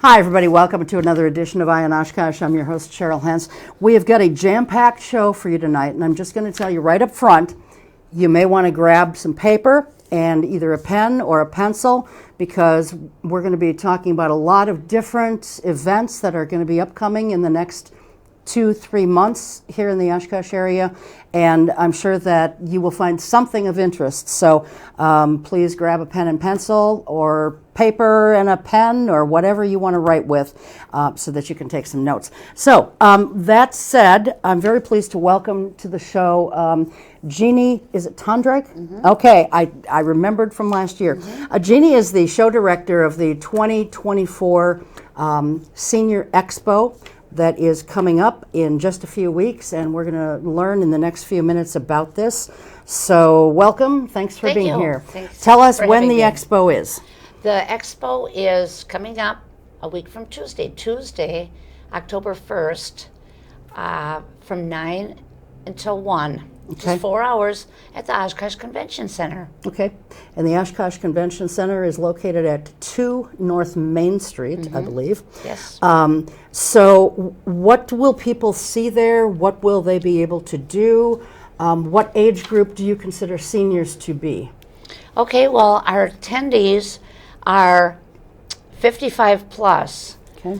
Hi, everybody. Welcome to another edition of On Oshkosh. I'm your host, Cheryl Hentz. We have got a jam-packed show for you tonight, and I'm just going to tell you right up front, you may want to grab some paper and either a pen or a pencil, because we're going to be talking about a lot of different events that are going to be upcoming in the next 2-3 months here in the Oshkosh area, and I'm sure that you will find something of interest. So please grab a pen and pencil or paper and a pen or whatever you want to write with so that you can take some notes. So that said, I'm very pleased to welcome to the show Jeanne, is it Tondryk? Mm-hmm. Okay, I remembered from last year. Mm-hmm. Jeanne is the show director of the 2024 Senior Expo that is coming up in just a few weeks, and we're going to learn in the next few minutes about this. So welcome. Thanks for being here. Thanks. Tell us when the expo is. The expo is coming up a week from Tuesday, October 1st, from 9 until 1. Okay. Just 4 hours at the Oshkosh Convention Center. Okay. And the Oshkosh Convention Center is located at 2 North Main Street, Mm-hmm. I believe. Yes. So what will people see there? What will they be able to do? What age group do you consider seniors to be? Okay, well, our attendees are 55 plus. Okay.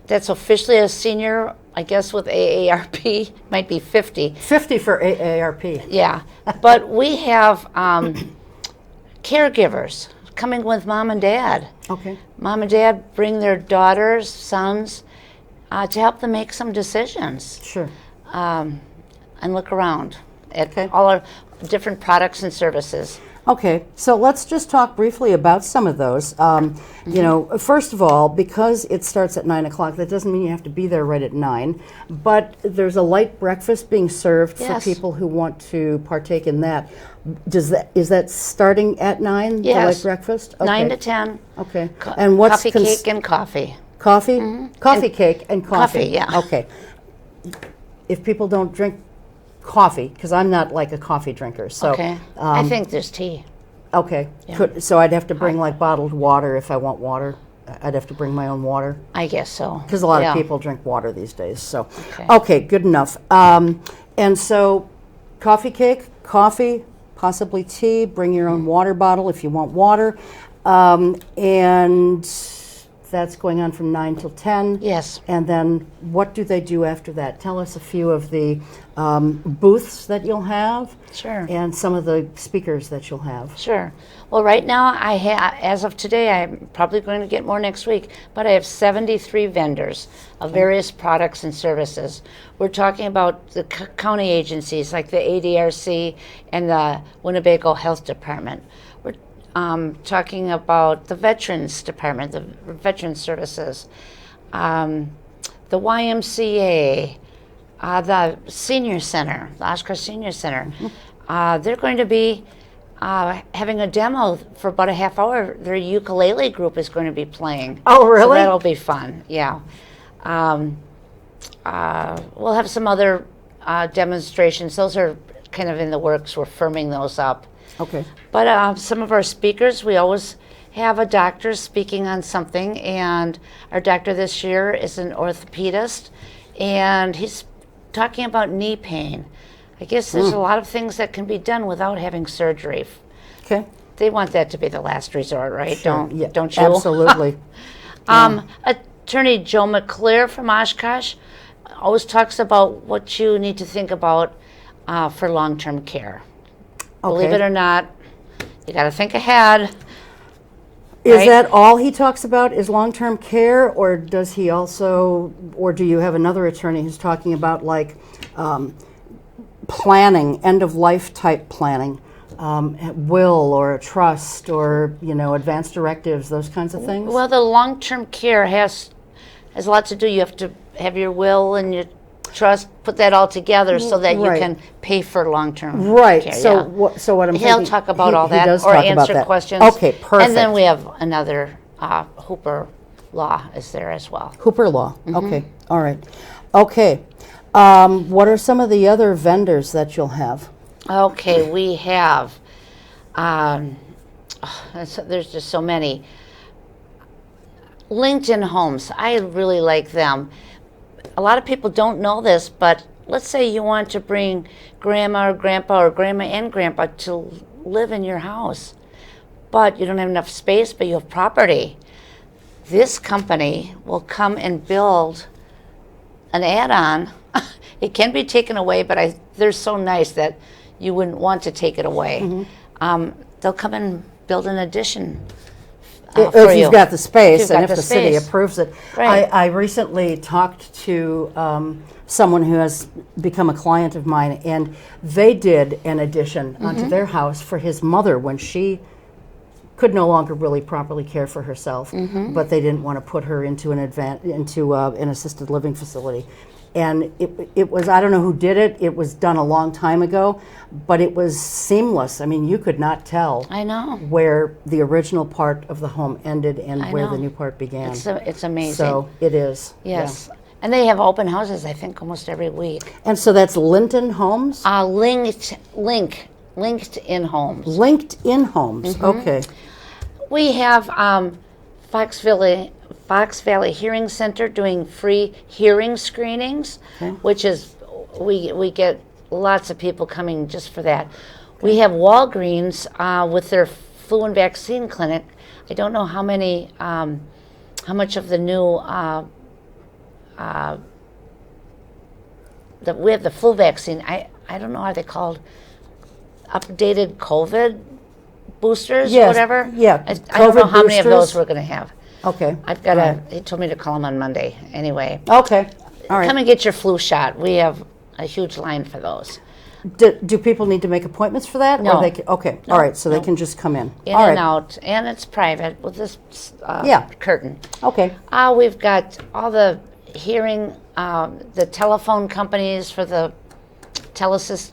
That's officially a senior, I guess with AARP, might be 50. 50 for AARP. Yeah, but we have caregivers coming with mom and dad. Okay. Mom and dad bring their daughters, sons, to help them make some decisions. Sure. And look around at Okay. all our different products and services. Okay, so let's just talk briefly about some of those. You know, first of all, because it starts at 9 o'clock, that doesn't mean you have to be there right at 9, but there's a light breakfast being served Yes. for people who want to partake in that. Is that starting at 9, Yes. the light breakfast? Okay. 9 to 10. Okay. And what's coffee, cake, and coffee. Coffee? Mm-hmm. Coffee, cake, and coffee. Coffee, yeah. Okay. If people don't drink coffee, because I'm not like a coffee drinker, so Okay. I think there's tea. okay. Yeah. So I'd have to bring like bottled water if I want water. I'd have to bring my own water I guess so. because a lot Yeah. of people drink water these days. So Okay. good enough. And so coffee, cake, coffee, possibly tea. Bring your own water bottle if you want water, and that's going on from 9 till 10. Yes. And then what do they do after that? Tell us a few of the booths that you'll have. Sure. And some of the speakers that you'll have. Sure. Well, right now, as of today, I'm probably going to get more next week, but I have 73 vendors of various products and services. We're talking about the county agencies like the ADRC and the Winnebago Health Department. We're talking about the Veterans Department, the Veterans Services, the YMCA, the Senior Center, the Oshkosh Senior Center. They're going to be having a demo for about a half hour. Their ukulele group is going to be playing. Oh, really? So that'll be fun, yeah. We'll have some other demonstrations. Those are kind of in the works. We're firming those up. Okay. But some of our speakers, we always have a doctor speaking on something, and our doctor this year is an orthopedist, and he's talking about knee pain. I guess there's a lot of things that can be done without having surgery. Okay. They want that to be the last resort, right? Sure. Don't you? Absolutely. Attorney Joe McClure from Oshkosh always talks about what you need to think about for long-term care. Believe it or not, you got to think ahead. Is right? that all he talks about is long-term care, or does he also, or do you have another attorney who's talking about like planning, end-of-life type planning, will or a trust or, you know, advance directives, those kinds of things? Well, the long-term care has a lot to do. You have to have your will and your trust, put that all together so that you can pay for long-term Right. care. So, yeah. so what I'm He'll thinking, talk about all he that does or talk about answer that. questions. Okay, perfect. And then we have another Hooper Law is there as well. Hooper Law. Okay. All right. Okay. What are some of the other vendors that you'll have? Okay, we have, there's just so many. LinkedIn homes, I really like them. A lot of people don't know this, but let's say you want to bring grandma or grandma and grandpa to live in your house, but you don't have enough space, but you have property. This company will come and build an add-on. It can be taken away, but they're so nice that you wouldn't want to take it away. They'll come and build an addition for if you. you've got the space, If you've and got if the the city space. approves it. Right. I recently talked to someone who has become a client of mine, and they did an addition onto their house for his mother when she could no longer really properly care for herself, but they didn't want to put her into an assisted living facility. And it was, I don't know who did it, it was done a long time ago, but it was seamless. I mean, you could not tell I know. where the original part of the home ended and I where know. the new part began. It's amazing. So it is. Yes. And they have open houses, I think, almost every week. Yeah. And so that's Linton Homes? LinkedIn homes. LinkedIn Homes, okay. We have Fox Valley Hearing Center doing free hearing screenings, which is, we get lots of people coming just for that. We have Walgreens with their flu and vaccine clinic. I don't know how much of the new, we have the flu vaccine. I don't know how they're called, updated COVID boosters, Yes, whatever. yeah, I don't know COVID how many of boosters. those we're going to have. Okay. I've got he told me to call him on Monday. Anyway, Okay, all right. come and get your flu shot. We have a huge line for those. Do people need to make appointments for that? No. Or okay, all right, so they can just come in. In All and right. out, and it's private with this Yeah. curtain. Okay, We've got all the hearing, the telephone companies for the telesis,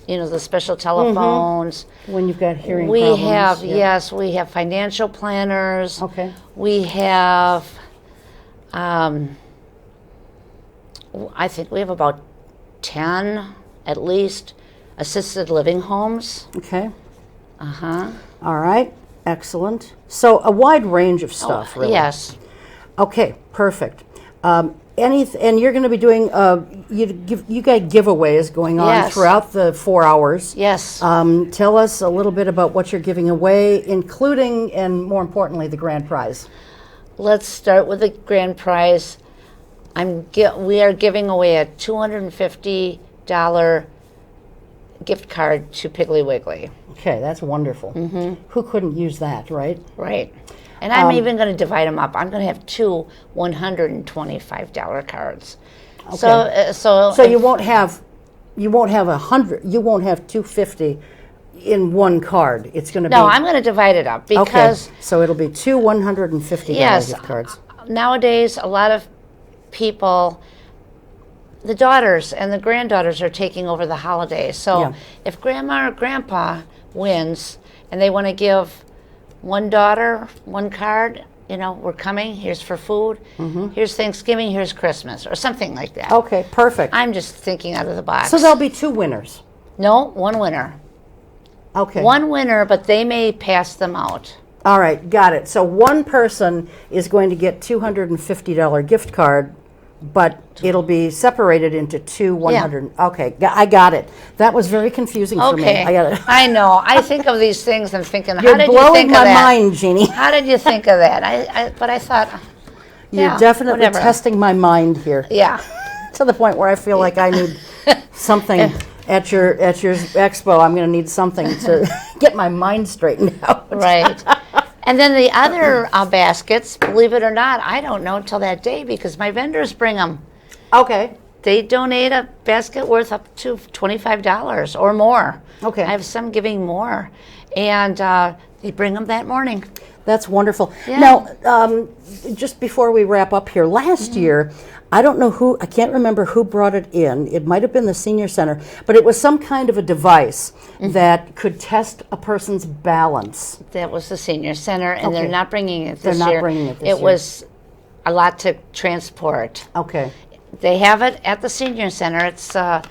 the special telephones. when you've got hearing We problems. have, yeah. yes, we have financial planners. Okay. We have, I think we have about 10, at least, assisted living homes. Okay, Uh-huh. all right, excellent. So a wide range of stuff, really. Yes. Okay, perfect. And you're going to be doing you got giveaways going on Yes. throughout the 4 hours. Yes. Tell us a little bit about what you're giving away, including and more importantly the grand prize. Let's start with the grand prize. We are giving away a $250 gift card to Piggly Wiggly. Okay, that's wonderful. Who couldn't use that, right? Right. And I'm even going to divide them up. I'm going to have two $125 cards. Okay. So So you won't have 100. You won't have 250 in one card. It's going to be no, I'm going to divide it up because okay. So it'll be two $150 yes, gift cards. nowadays a lot of people, the daughters and the granddaughters are taking over the holidays. So Yeah. if grandma or grandpa wins and they want to give one daughter one card, we're coming, here's for food, here's Thanksgiving, here's Christmas, or something like that. Okay, perfect. I'm just thinking out of the box. So there'll be two winners. No, one winner. Okay. One winner, but they may pass them out. All right, got it. So one person is going to get $250 gift card, but it'll be separated into two 100. Okay, I got it. That was very confusing for me. Okay. I got it. I know. I think of these things and thinking, You're how did you blowing think my of that? mind, Jeannie. How did you think of that? But I thought, You're yeah, definitely whatever. testing my mind here. Yeah. To the point where I feel like I need something at your expo. I'm going to need something to get my mind straightened out. Right. And then the other baskets, believe it or not, I don't know until that day because my vendors bring them. Okay. They donate a basket worth up to $25 or more. Okay. I have some giving more. And they bring them that morning. That's wonderful. Yeah. Now, just before we wrap up here, last year, I don't know I can't remember who brought it in. It might have been the Senior Center, but it was some kind of a device that could test a person's balance. That was the Senior Center, and Okay. they're not bringing it They're this not year. bringing it this year. It was a lot to transport. Okay. They have it at the Senior Center. It's a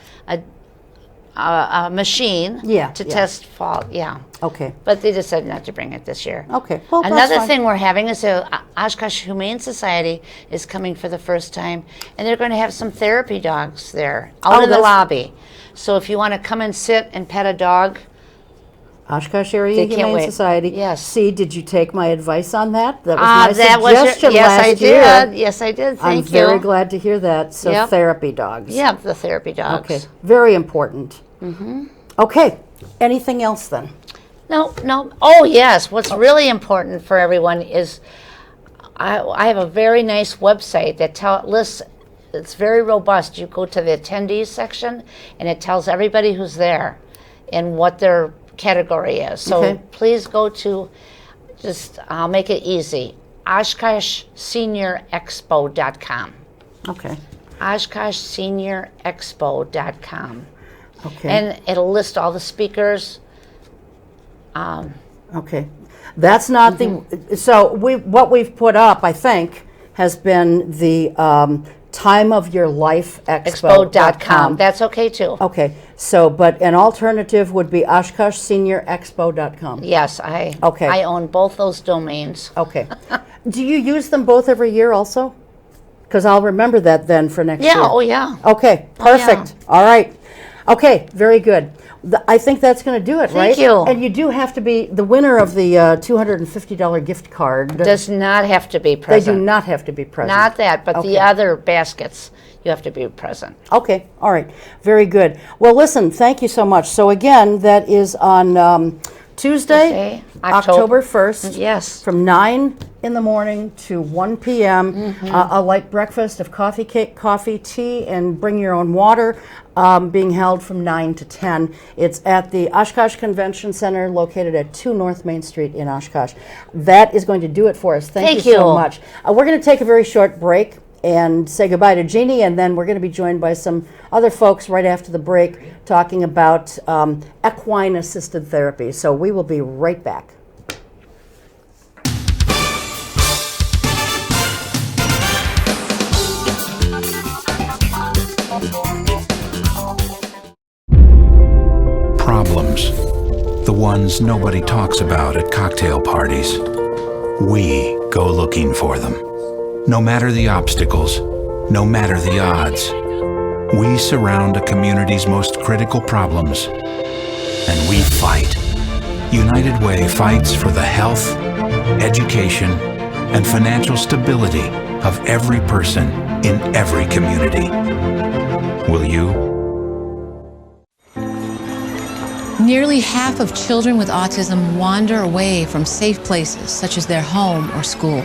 machine Yeah, to yeah. test fault. Yeah. Okay. But they decided not to bring it this year. Okay. Well, that's Another fine. thing we're having is a Oshkosh Humane Society is coming for the first time, and they're going to have some therapy dogs there out in the lobby. So if you want to come and sit and pet a dog, Oshkosh Area They can't Humane wait. Society. Yes. See, did you take my advice on that? That was my that was suggestion yes, last I year. did. Yes, I did. Thank I'm you. very glad to hear that. So Yep. therapy dogs. Yeah, the therapy dogs. Okay, very important. Mm-hmm. Okay, anything else then? No. Oh, yes. What's really important for everyone is I have a very nice website that lists. It's very robust. You go to the attendees section, and it tells everybody who's there and what their category is. So Okay. please go to, I'll make it easy, OshkoshSeniorExpo.com. Okay, OshkoshSeniorExpo.com. okay. And it'll list all the speakers. Okay, that's not the, so what we've put up, I think, has been the Time of Your Life Expo.com. That's okay too. Okay, so, but an alternative would be OshkoshSeniorExpo.com. Yes, I own both those domains. Okay. Do you use them both every year also? Because I'll remember that then for next year. Yeah, oh yeah. Okay, perfect. All right. Okay, very good. I think that's going to do it, right? Thank you. And you do have to be the winner of the $250 gift card. Does not have to be They present. do not have to be present. Not that, but Okay. the other baskets, you have to be present. Okay, all right. Very good. Well, listen, thank you so much. So again, that is on Tuesday, Tuesday, October 1st. Yes. From 9 in the morning to 1 p.m. A light breakfast of coffee, cake, coffee, tea, and bring your own water being held from 9 to 10. It's at the Oshkosh Convention Center located at 2 North Main Street in Oshkosh. That is going to do it for us. Thank you so much. We're going to take a very short break and say goodbye to Jeannie, and then we're going to be joined by some other folks right after the break talking about equine-assisted therapy. So we will be right back. Problems, the ones nobody talks about at cocktail parties. We go looking for them. No matter the obstacles, no matter the odds, we surround a community's most critical problems, and we fight. United Way fights for the health, education, and financial stability of every person in every community. Will you? Nearly half of children with autism wander away from safe places such as their home or school.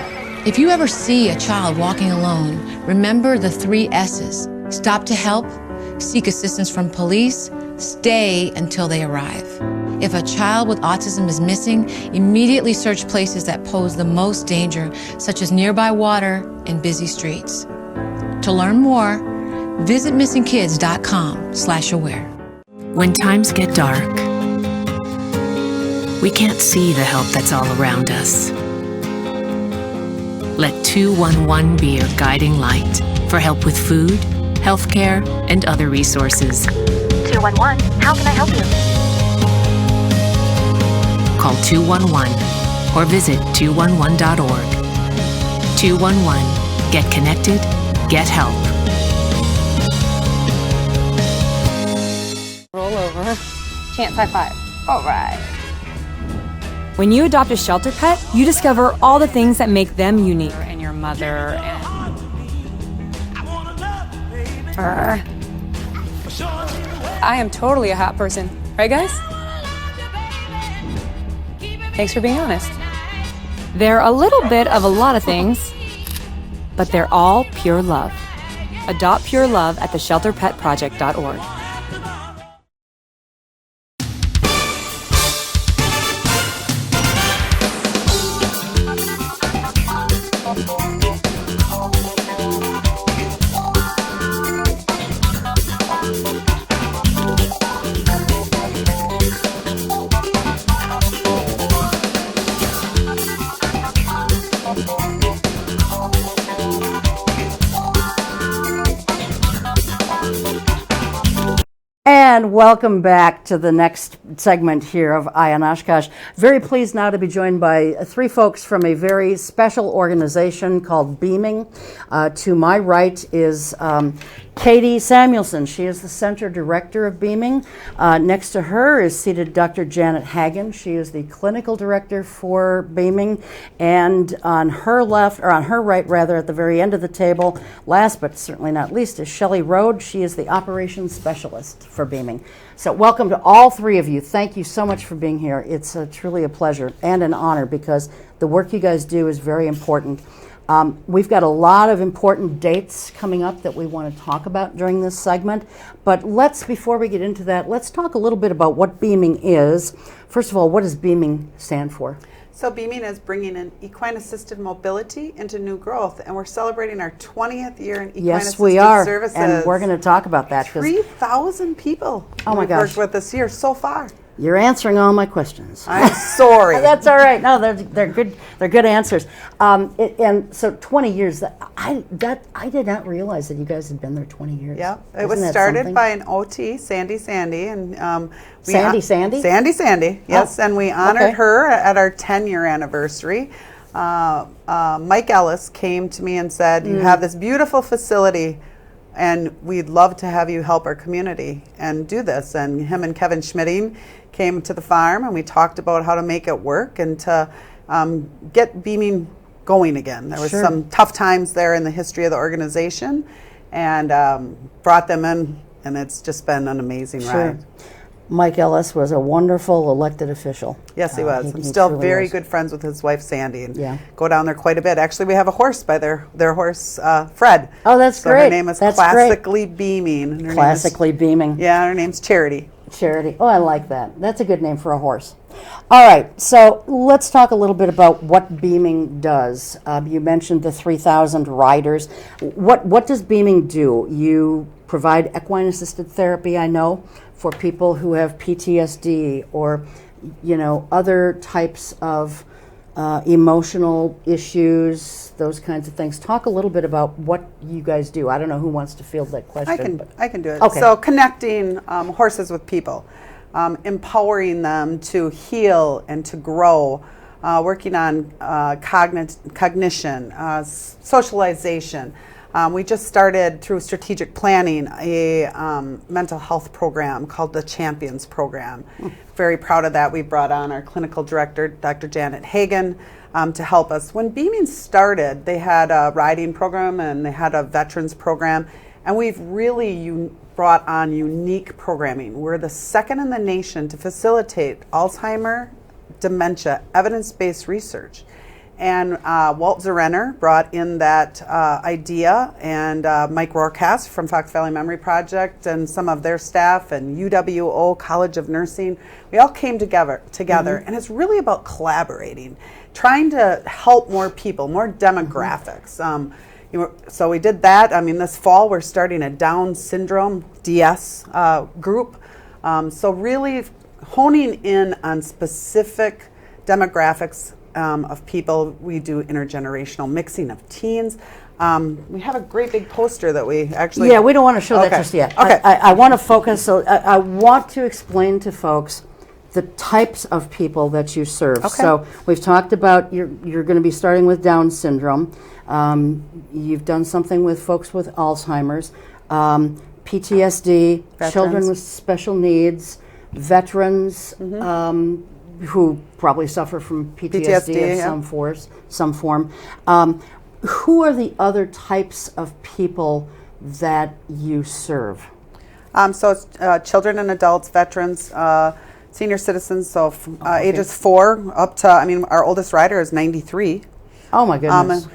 If you ever see a child walking alone, remember the 3 S's. Stop to help, seek assistance from police, stay until they arrive. If a child with autism is missing, immediately search places that pose the most danger, such as nearby water and busy streets. To learn more, visit missingkids.com/aware. When times get dark, we can't see the help that's all around us. Let 211 be your guiding light for help with food, healthcare, and other resources. 211, how can I help you? Call 211 or visit 211.org. 211, get connected, get help. Roll over. Chance high five. All right. When you adopt a shelter pet, you discover all the things that make them unique. And your mother and... I am totally a hot person. Right, guys? Thanks for being honest. They're a little bit of a lot of things, but they're all pure love. Adopt pure love at theshelterpetproject.org. And welcome back to the next segment here of Eye on Oshkosh. Very pleased now to be joined by three folks from a very special organization called BEAMING. To my right is Katie Samuelson. She is the Center Director of BEAMING. Next to her is seated Dr. Janet Hagen. She is the Clinical Director for BEAMING. And on her left, or on her right rather, at the very end of the table, last but certainly not least, is Shelly Rhode. She is the Operations Specialist for BEAMING. So welcome to all three of you. Thank you so much for being here. It's truly a pleasure and an honor because the work you guys do is very important. We've got a lot of important dates coming up that we want to talk about during this segment, but before we get into that, let's talk a little bit about what BEAMING is. First of all, what does BEAMING stand for? So BEAMING is bringing in equine-assisted mobility into new growth, and we're celebrating our 20th year in equine-assisted services. Yes, we are, services. and we're going to talk about that. 3,000 people we've worked with this year so far. You're answering all my questions. I'm sorry. That's all right. No, they're good. They're good answers. And so 20 years. I did not realize that you guys had been there 20 years. Yeah, it was started by an OT, Sandy, and Sandy. Yes, and we honored her at our 10-year anniversary. Mike Ellis came to me and said, "You have this beautiful facility, and we'd love to have you help our community and do this." And him and Kevin Schmitting came to the farm, and we talked about how to make it work and to get BEAMING going again. There was some tough times there in the history of the organization, and brought them in, and it's just been an amazing ride. Mike Ellis was a wonderful elected official. Yes, he was. I'm still very good friends with his wife, Sandy, and go down there quite a bit. Actually, we have a horse by their horse, Fred. Oh, that's so great. Her name is Classically Beaming. Classically Beaming. Yeah, her name's Charity. Charity. Oh, I like that. That's a good name for a horse. All right, so let's talk a little bit about what BEAMING does. You mentioned the 3,000 riders. What does BEAMING do? You provide equine-assisted therapy, I know, for people who have PTSD or, other types of emotional issues, those kinds of things. Talk a little bit about what you guys do. I don't know who wants to field that question. I can do it. Okay. So connecting horses with people, empowering them to heal and to grow, working on cognition, socialization. We just started through strategic planning a mental health program called the Champions Program. Very proud of that. We brought on our clinical director, Dr. Janet Hagen, to help us. When BEAMING started, they had a riding program and they had a veterans program, and we've really brought on unique programming. We're the second in the nation to facilitate Alzheimer, dementia, evidence-based research. And Walt Zerenner brought in that idea, and Mike Rohrkast from Fox Valley Memory Project and some of their staff and UWO College of Nursing. We all came together, and it's really about collaborating, trying to help more people, more demographics. So we did that. I mean, this fall we're starting a Down syndrome DS group. So really honing in on specific demographics of people. We do intergenerational mixing of teens. We have a great big poster that we actually... Yeah, we don't want to show that just yet. Okay. I want to focus, so I want to explain to folks the types of people that you serve. Okay. So we've talked about you're going to be starting with Down syndrome. You've done something with folks with Alzheimer's, PTSD, Veterans. Children with special needs, veterans, who probably suffer from PTSD of some form. Who are the other types of people that you serve? So it's children and adults, veterans, senior citizens, so ages 4 up to, our oldest rider is 93. Oh my goodness.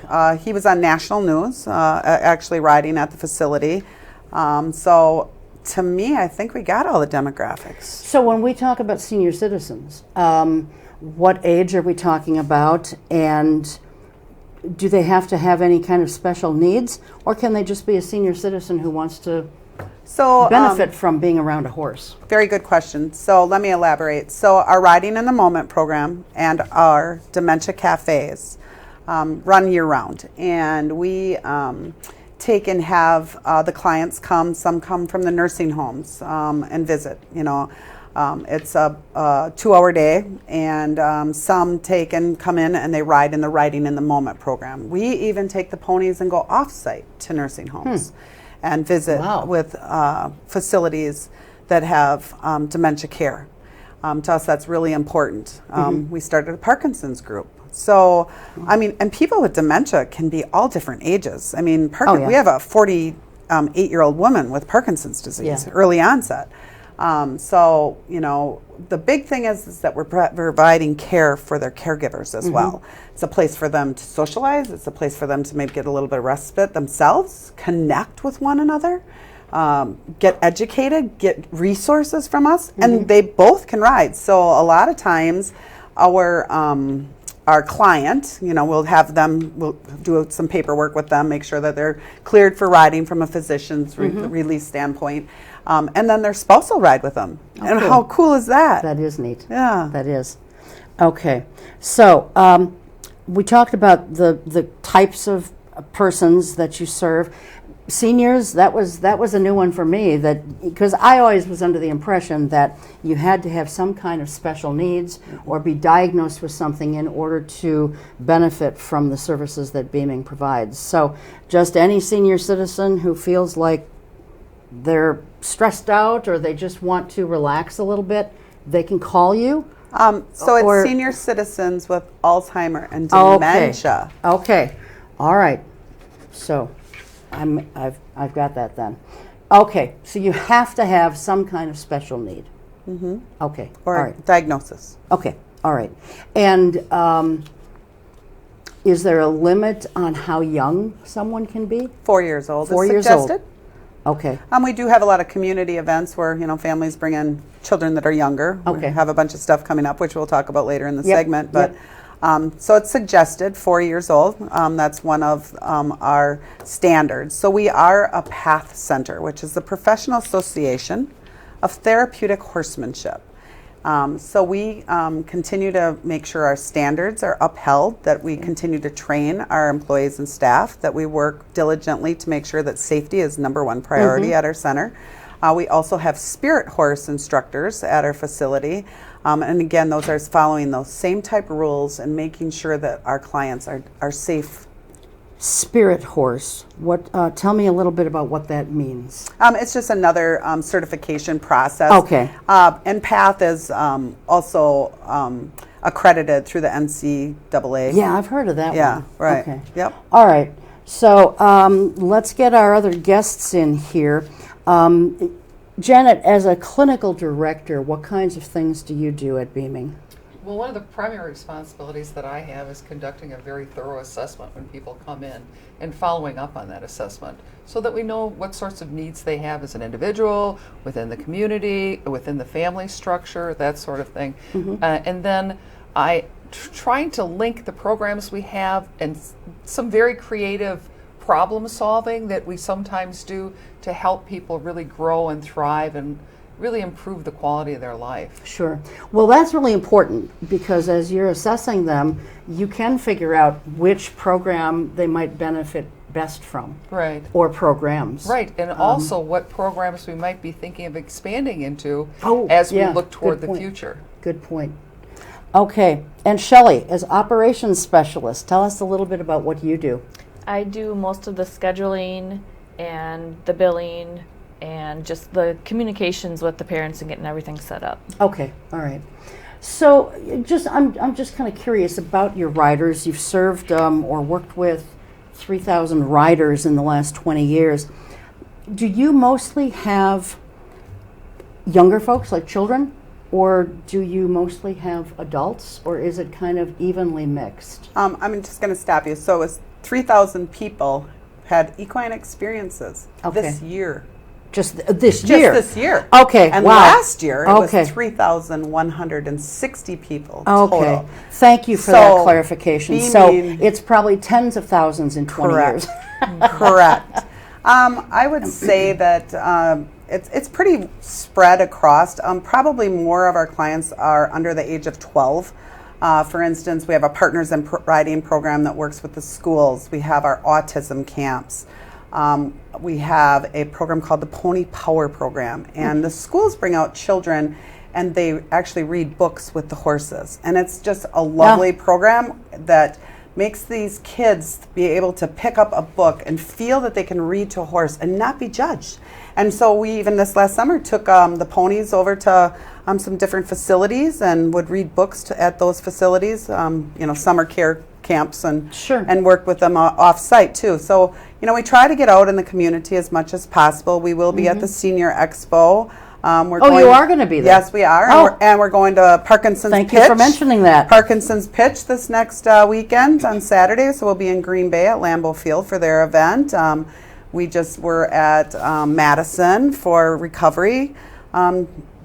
He was on national news, actually riding at the facility. So to me, I think we got all the demographics. So when we talk about senior citizens, what age are we talking about, and do they have to have any kind of special needs, or can they just be a senior citizen who wants to benefit from being around a horse? Very good question. So let me elaborate. So our Riding in the Moment program and our dementia cafes run year round, and we take and have the clients come. Some come from the nursing homes and visit. It's a 2-hour day, and some take and come in and they ride in the Riding in the Moment program. We even take the ponies and go off-site to nursing homes and visit with facilities that have dementia care. To us, that's really important. We started a Parkinson's group. So, I mean, and people with dementia can be all different ages. I mean, we have a 48-year-old woman with Parkinson's disease, early onset. So, the big thing is that we're providing care for their caregivers as well. It's a place for them to socialize. It's a place for them to maybe get a little bit of respite themselves, connect with one another, get educated, get resources from us, and they both can ride. So a lot of times our client, we'll do some paperwork with them, make sure that they're cleared for riding from a physician's release standpoint. And then their spouse will ride with them. And how cool is that? That is neat. Yeah. That is. Okay. So we talked about the types of persons that you serve. Seniors, that was a new one for me, because I always was under the impression that you had to have some kind of special needs or be diagnosed with something in order to benefit from the services that Beaming provides. So just any senior citizen who feels like they're stressed out or they just want to relax a little bit, they can call you? So it's senior citizens with Alzheimer and dementia. Okay. All right. So I've got that then. Okay, so you have to have some kind of special need. Okay. Or all right. diagnosis. Okay. All right. And is there a limit on how young someone can be? 4 years old. 4 years suggested. old. Okay. We do have a lot of community events where families bring in children that are younger. Okay. We have a bunch of stuff coming up, which we'll talk about later in the segment. But so it's suggested 4 years old. That's one of our standards. So we are a PATH Center, which is the Professional Association of Therapeutic Horsemanship. So we continue to make sure our standards are upheld, that we continue to train our employees and staff, that we work diligently to make sure that safety is number one priority at our center. We also have spirit horse instructors at our facility. And again, those are following those same type of rules and making sure that our clients are safe. Spirit horse. Tell me a little bit about what that means. It's just another certification process. Okay. And PATH is also accredited through the NCAA. Yeah, I've heard of that one. Yeah, right. Okay. Yep. All right. So let's get our other guests in here. Janet, as a clinical director, what kinds of things do you do at Beaming? Well, one of the primary responsibilities that I have is conducting a very thorough assessment when people come in and following up on that assessment so that we know what sorts of needs they have as an individual, within the community, within the family structure, that sort of thing. And then trying to link the programs we have and some very creative problem solving that we sometimes do to help people really grow and thrive and really improve the quality of their life. Sure. Well, that's really important because as you're assessing them, you can figure out which program they might benefit best from. Right. Or programs. Right, and also what programs we might be thinking of expanding into as we look toward the future. Good point. Okay, and Shelly, as operations specialist, tell us a little bit about what you do. I do most of the scheduling and the billing and just the communications with the parents and getting everything set up. Okay, all right. So I'm just kind of curious about your riders. You've served or worked with 3,000 riders in the last 20 years. Do you mostly have younger folks, like children, or do you mostly have adults, or is it kind of evenly mixed? I'm just going to stop you. So it's 3,000 people had equine experiences this year. Just this year? Just this year. Okay, and wow. last year it was 3,160 people total. Thank you for that clarification. So it's probably tens of thousands in 20 years. Correct. I would say that it's pretty spread across. Probably more of our clients are under the age of 12. For instance, we have a Partners in Riding program that works with the schools. We have our autism camps. We have a program called the Pony Power Program, and the schools bring out children and they actually read books with the horses. And it's just a lovely program that makes these kids be able to pick up a book and feel that they can read to a horse and not be judged. And so we even this last summer took the ponies over to some different facilities and would read books at those facilities, summer care camps, and worked with them off-site too. So, we try to get out in the community as much as possible. We will be at the Senior Expo. You are going to be there? Yes, we are. And we're going to Parkinson's Pitch. Thank you for mentioning that. Parkinson's Pitch this next weekend on Saturday. So we'll be in Green Bay at Lambeau Field for their event. We just were at Madison for Recovery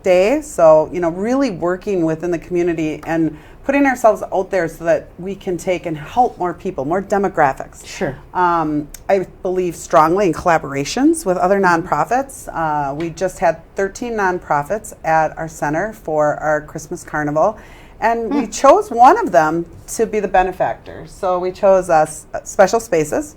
Day. So, really working within the community and putting ourselves out there so that we can take and help more people, more demographics. Sure. I believe strongly in collaborations with other nonprofits. We just had 13 nonprofits at our center for our Christmas Carnival, and we chose one of them to be the benefactor. So we chose Special Spaces,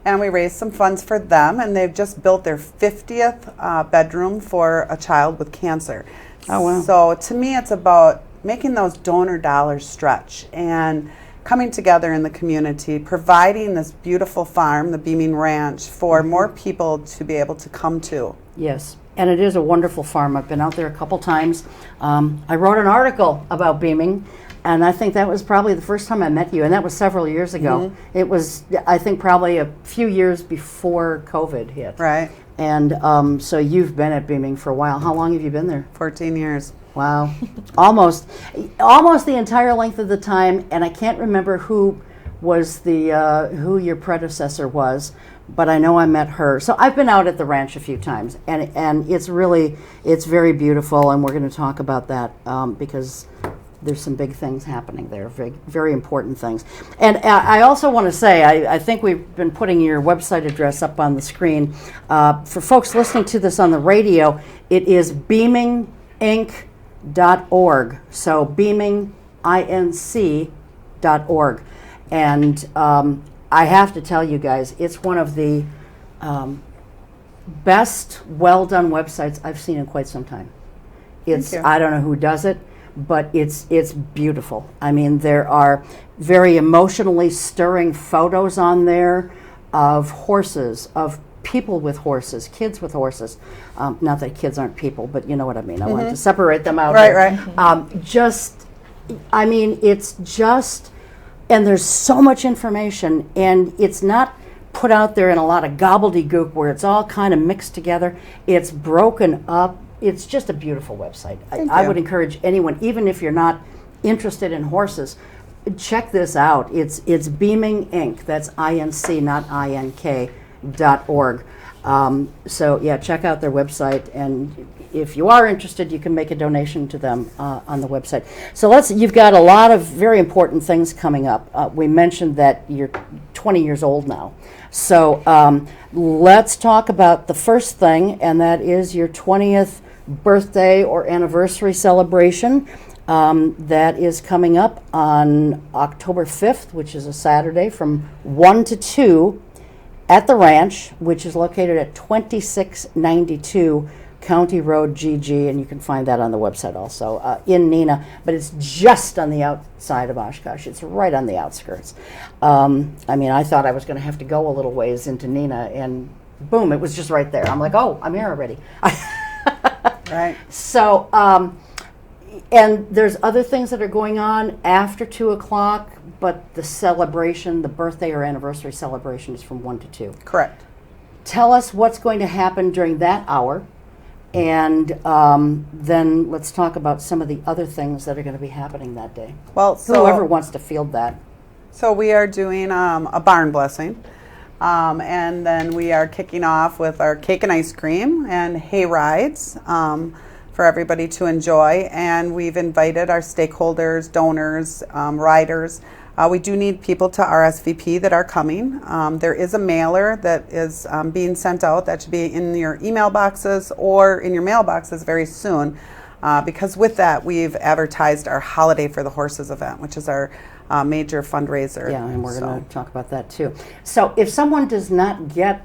and we raised some funds for them, and they've just built their 50th bedroom for a child with cancer. Oh, wow. So to me, it's about making those donor dollars stretch and coming together in the community, providing this beautiful farm, the Beaming Ranch, for more people to be able to come to. Yes, and it is a wonderful farm. I've been out there a couple times. I wrote an article about Beaming, and I think that was probably the first time I met you, and that was several years ago. It was, I think, probably a few years before COVID hit. Right. And so you've been at Beaming for a while. How long have you been there? 14 years. Wow. almost the entire length of the time, and I can't remember who was who your predecessor was, but I know I met her. So I've been out at the ranch a few times, and it's very beautiful, and we're going to talk about that because there's some big things happening there, very, very important things. And I also want to say, I think we've been putting your website address up on the screen. For folks listening to this on the radio, it is beaminginc.org. So beaminginc.org. And I have to tell you guys, it's one of the best, well-done websites I've seen in quite some time. I don't know who does it, but it's beautiful. I mean, there are very emotionally stirring photos on there of horses, of people with horses, kids with horses. Not that kids aren't people, but you know what I mean. I wanted to separate them out. Right. And there's so much information, and it's not put out there in a lot of gobbledygook where it's all kind of mixed together. It's broken up. It's just a beautiful website. I would encourage anyone, even if you're not interested in horses, check this out. It's Beaming Inc. That's INC, not INK.org. So yeah, check out their website, and if you are interested, you can make a donation to them on the website. So you've got a lot of very important things coming up. We mentioned that you're 20 years old now. So let's talk about the first thing, and that is your 20th birthday or anniversary celebration. That is coming up on October 5th, which is a Saturday, from 1 to 2 at the ranch, which is located at 2692 County Road GG, and you can find that on the website also, in Neenah, but it's just on the outside of Oshkosh. It's right on the outskirts. I mean, I thought I was going to have to go a little ways into Neenah, and boom, it was just right there. I'm like, oh, I'm here already. Right. So, and there's other things that are going on after 2 o'clock, but the celebration, the birthday or anniversary celebration, is from 1 to 2. Correct. Tell us what's going to happen during that hour, and then let's talk about some of the other things that are going to be happening that day. Well, whoever wants to field that. So we are doing a barn blessing. And then we are kicking off with our cake and ice cream and hay rides for everybody to enjoy. And we've invited our stakeholders, donors, riders. We do need people to RSVP that are coming. There is a mailer that is being sent out that should be in your email boxes or in your mailboxes very soon. Because with that, we've advertised our Holiday for the Horses event, which is our major fundraiser. Yeah, and we're going to talk about that too. So if someone does not get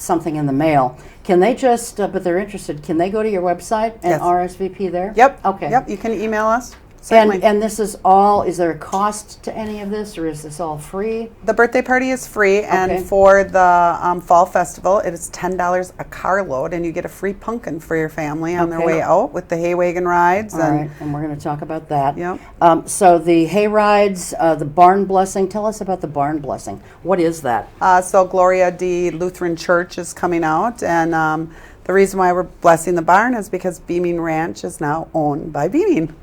something in the mail, can they just, but they're interested, can they go to your website and Yes. RSVP there? Yep. Okay. Yep. You can email us. Certainly. And this is all, is there a cost to any of this, or is this all free? The birthday party is free, Okay. and for the fall festival, it is $10 a carload, and you get a free pumpkin for your family on their Okay. way out with the hay wagon rides. All right, and we're going to talk about that. Yep. So the hay rides, the barn blessing, tell us about the barn blessing. What is that? So Gloria D. Lutheran Church is coming out, and the reason why we're blessing the barn is because Beaming Ranch is now owned by Beaming.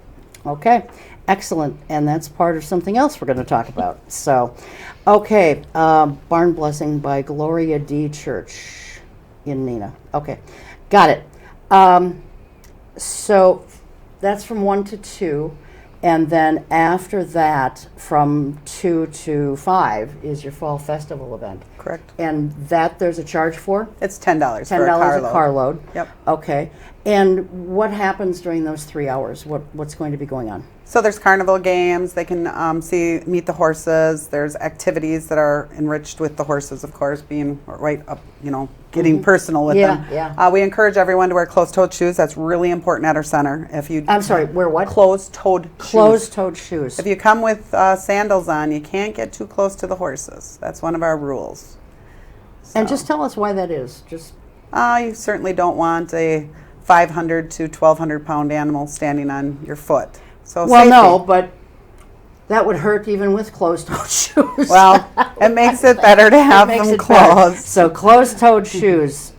Okay, excellent. And that's part of something else we're going to talk about. So, okay, barn blessing by Gloria D. Church in Neenah. Okay, got it. So that's from 1 to 2. And then after that, from 2 to 5 is your fall festival event. Correct. And that there's a charge for? It's $10 for a $10 carload. a carload. Yep. Okay. And what happens during those 3 hours? What's going to be going on? So there's carnival games. They can meet the horses. There's activities that are enriched with the horses, of course, being right up, getting personal with them. Yeah. We encourage everyone to wear closed-toed shoes. That's really important at our center. If you I'm sorry, wear what? Closed-toed shoes. Closed-toed shoes. If you come with sandals on, you can't get too close to the horses. That's one of our rules. And just tell us why that is. Just you certainly don't want a 500 to 1,200 pound animal standing on your foot. So well, safety. no, but that would hurt even with closed-toed shoes. Well, it makes it better to have them closed. So closed-toed shoes.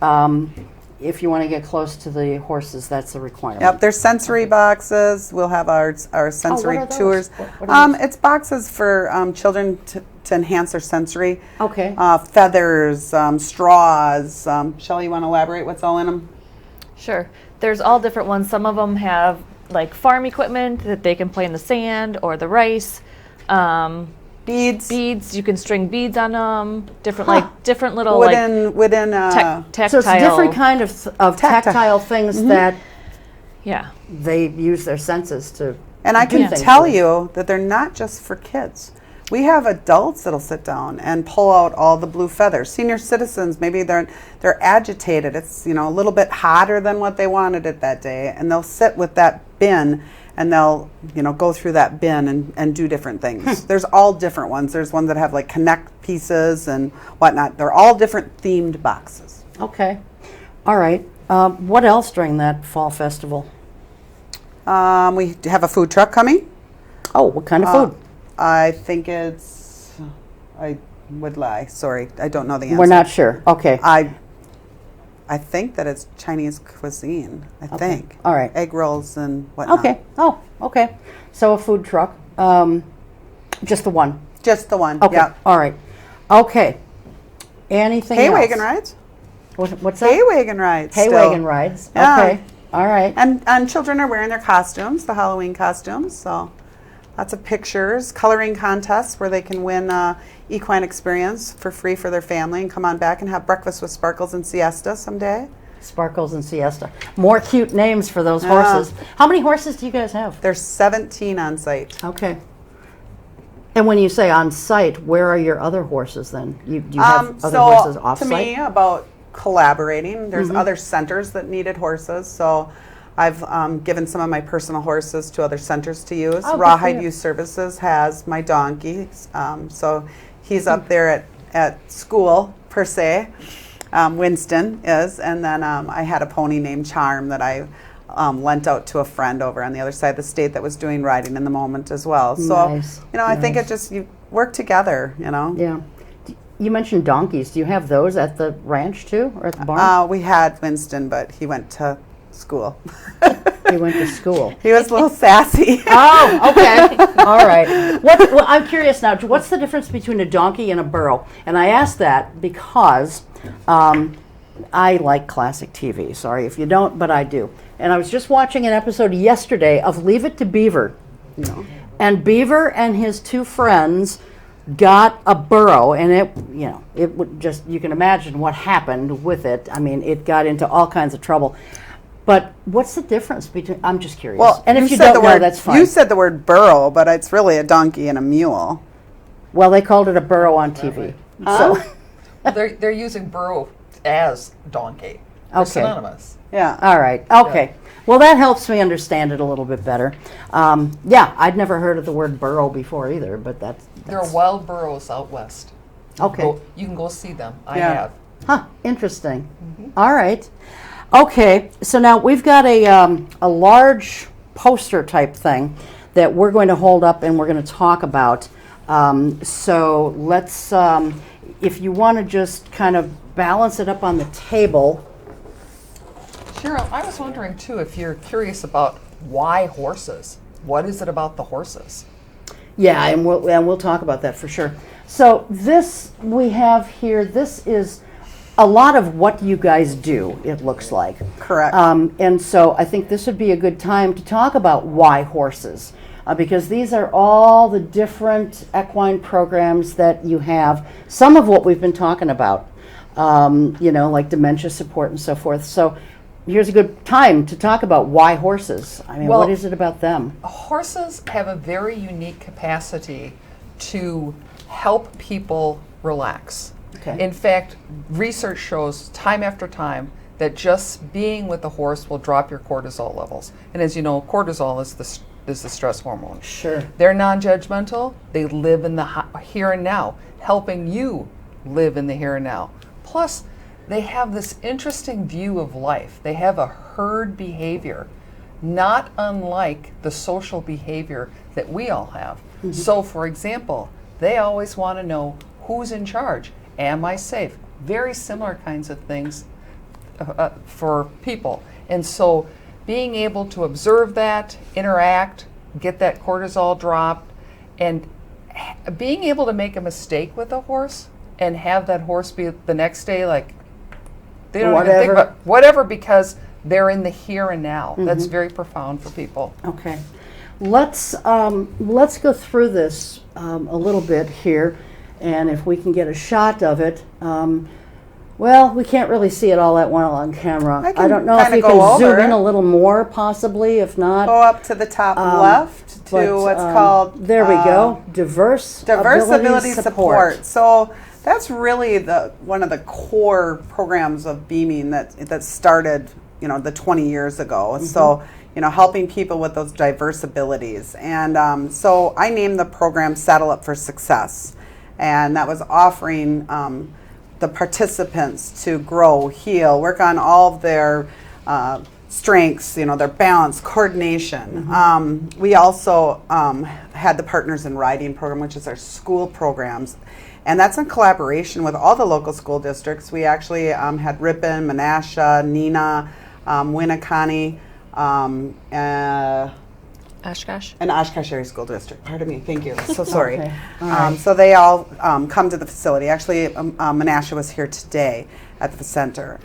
If you want to get close to the horses, that's a requirement. Yep, there's sensory boxes. We'll have our sensory what are those? tours. What are those? It's boxes for children to enhance their sensory. Okay. Feathers, straws. Shelley, you want to elaborate what's all in them? Sure. There's all different ones. Some of them have like farm equipment that they can play in the sand or the rice. Beads. You can string beads on them. Different little wooden tactile. So it's different kind of tactile things that Yeah. they use their senses to. And I do can things tell with. you that they're not just for kids. We have adults that'll sit down and pull out all the blue feathers. Senior citizens, maybe they're agitated. It's a little bit hotter than what they wanted it that day, and they'll sit with that bin and they'll go through that bin and do different things. There's all different ones. There's ones that have like connect pieces and whatnot. They're all different themed boxes. Okay. All right. What else during that fall festival? We have a food truck coming. Oh, what kind of food? I think I would lie. Sorry, I don't know the answer. We're not sure. Okay. I think that it's Chinese cuisine. I think. All right. Egg rolls and whatnot. Okay. Oh, okay. So a food truck. Just the one. Just the one. Okay. Yeah. All right. Okay. Anything Hay else? wagon rides. What's that? Hay wagon rides. Hay still. wagon rides. Yeah. Okay. All right. And children are wearing their costumes, the Halloween costumes. So lots of pictures, coloring contests where they can win equine experience for free for their family and come on back and have breakfast with Sparkles and Siesta someday. Sparkles and Siesta. More cute names for those horses. How many horses do you guys have? There's 17 on site. Okay. And when you say on site, where are your other horses then? Do you have other horses off to site? me, about collaborating, there's other centers that needed horses. So I've given some of my personal horses to other centers to use. Oh, Rawhide Youth Services has my donkey. So he's up there at school, per se. Winston is. And then I had a pony named Charm that I lent out to a friend over on the other side of the state that was doing riding in the moment as well. So, Nice. I think it just, you work together, Yeah. You mentioned donkeys. Do you have those at the ranch too, or at the barn? We had Winston, but he went to school. He went to school. He was a little sassy. Oh, okay. All right. Well, I'm curious now. What's the difference between a donkey and a burro? And I ask that because I like classic TV. Sorry if you don't, but I do. And I was just watching an episode yesterday of Leave It to Beaver. No. And Beaver and his two friends got a burro, and it would just, you can imagine what happened with it. I mean, it got into all kinds of trouble. But what's the difference between, I'm just curious. Well, and if you said don't know, that's fine. You said the word burro, but it's really a donkey and a mule. Well, they called it a burro on TV. So They're using burro as donkey. They're Okay. synonymous. Yeah. All right. Okay. Well, that helps me understand it a little bit better. Yeah, I'd never heard of the word burro before either, but that's There are wild burros out west. okay. You can go see them. I Yeah. have. Huh, interesting. All right. Okay, so now we've got a large poster type thing that we're going to hold up and we're going to talk about. So let's, if you want to just kind of balance it up on the table. Cheryl, I was wondering too if you're curious about why horses. What is it about the horses? Yeah, and we'll talk about that for sure. So this we have here, this is a lot of what you guys do, it looks like. Correct. And so I think this would be a good time to talk about why horses, because these are all the different equine programs that you have, some of what we've been talking about, like dementia support and so forth. So here's a good time to talk about why horses. I mean, Well, what is it about them? Horses have a very unique capacity to help people relax. Okay. In fact, research shows time after time that just being with a horse will drop your cortisol levels. And as you know, cortisol is the stress hormone. Sure. They're non-judgmental. They live in the here and now, helping you live in the here and now. Plus, they have this interesting view of life. They have a herd behavior, not unlike the social behavior that we all have. Mm-hmm. So, for example, they always want to know who's in charge. Am I safe? Very similar kinds of things for people. And so being able to observe that, interact, get that cortisol dropped, and being able to make a mistake with a horse and have that horse be the next day like, they don't even think about whatever because they're in the here and now. Mm-hmm. That's very profound for people. Okay. Let's go through this a little bit here. And if we can get a shot of it, well, we can't really see it all that well on camera. I don't know if you can zoom in a little more, possibly. If not, go up to the top left to what's called. There we go. Diverse ability support. So that's really one of the core programs of Beaming that started, the 20 years ago. Mm-hmm. So. Helping people with those diverse abilities. And so I named the program Saddle Up for Success. And that was offering the participants to grow, heal, work on all of their strengths, their balance, coordination. Mm-hmm. We also had the Partners in Riding program, which is our school programs. And that's in collaboration with all the local school districts. We actually had Ripon, Menasha, Neenah, Winneconne, Oshkosh. An Oshkosh Area School District. Pardon me. Thank you. So sorry. Okay. Right. So they all come to the facility. Actually, Menasha was here today at the center.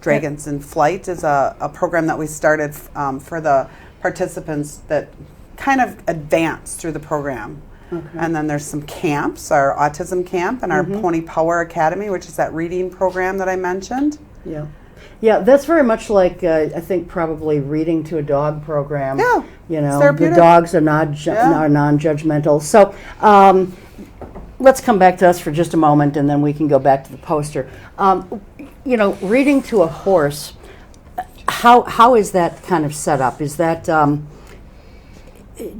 Dragons in Flight is a program that we started for the participants that kind of advance through the program. Okay. And then there's some camps, our autism camp and our Pony Power Academy, which is that reading program that I mentioned. Yeah. Yeah, that's very much like, I think, probably reading to a dog program. Yeah, the dogs are non-judgmental. So let's come back to us for just a moment, and then we can go back to the poster. Reading to a horse, how is that kind of set up? Is that,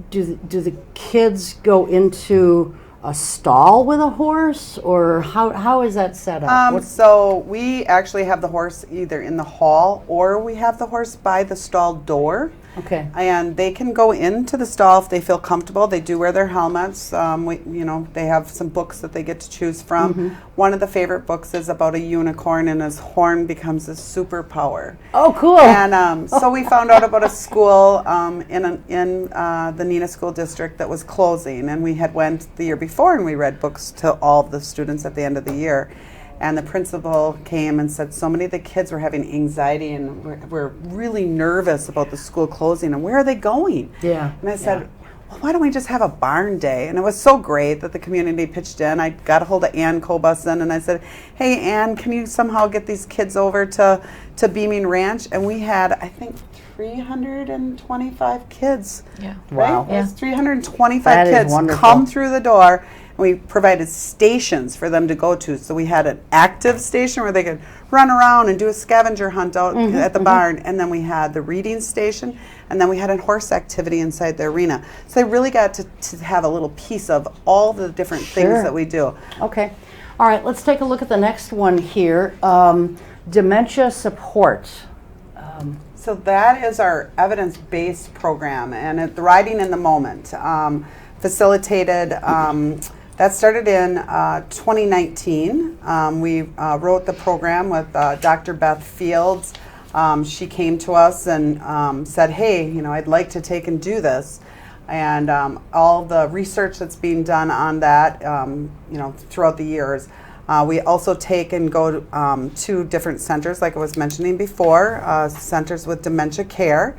do the kids go into a stall with a horse, or how is that set up? So we actually have the horse either in the hall or we have the horse by the stall door. Okay. And they can go into the stall if they feel comfortable. They do wear their helmets. They have some books that they get to choose from. Mm-hmm. One of the favorite books is about a unicorn and his horn becomes a superpower. Oh, cool. And so we found out about a school in the Neenah School District that was closing, and we had went the year before and we read books to all of the students at the end of the year. And the principal came and said so many of the kids were having anxiety and were really nervous about the school closing, and where are they going? Yeah. And I said, well, why don't we just have a barn day? And it was so great that the community pitched in. I got a hold of Ann Kobussen and I said, hey, Ann, can you somehow get these kids over to Beaming Ranch? And we had, I think, 325 kids. Yeah. Right? Wow. It was 325 that kids is wonderful. come through the door. And we provided stations for them to go to. So we had an active station where they could run around and do a scavenger hunt out at the barn. And then we had the reading station. And then we had a horse activity inside the arena. So they really got to have a little piece of all the different things that we do. Okay. All right, let's take a look at the next one here. Dementia support. So that is our evidence-based program, and the Riding in the Moment, facilitated, that started in 2019. We wrote the program with Dr. Beth Fields. She came to us and said, hey, I'd like to take and do this. And all the research that's being done on that, throughout the years. We also take and go to different centers, like I was mentioning before, centers with dementia care.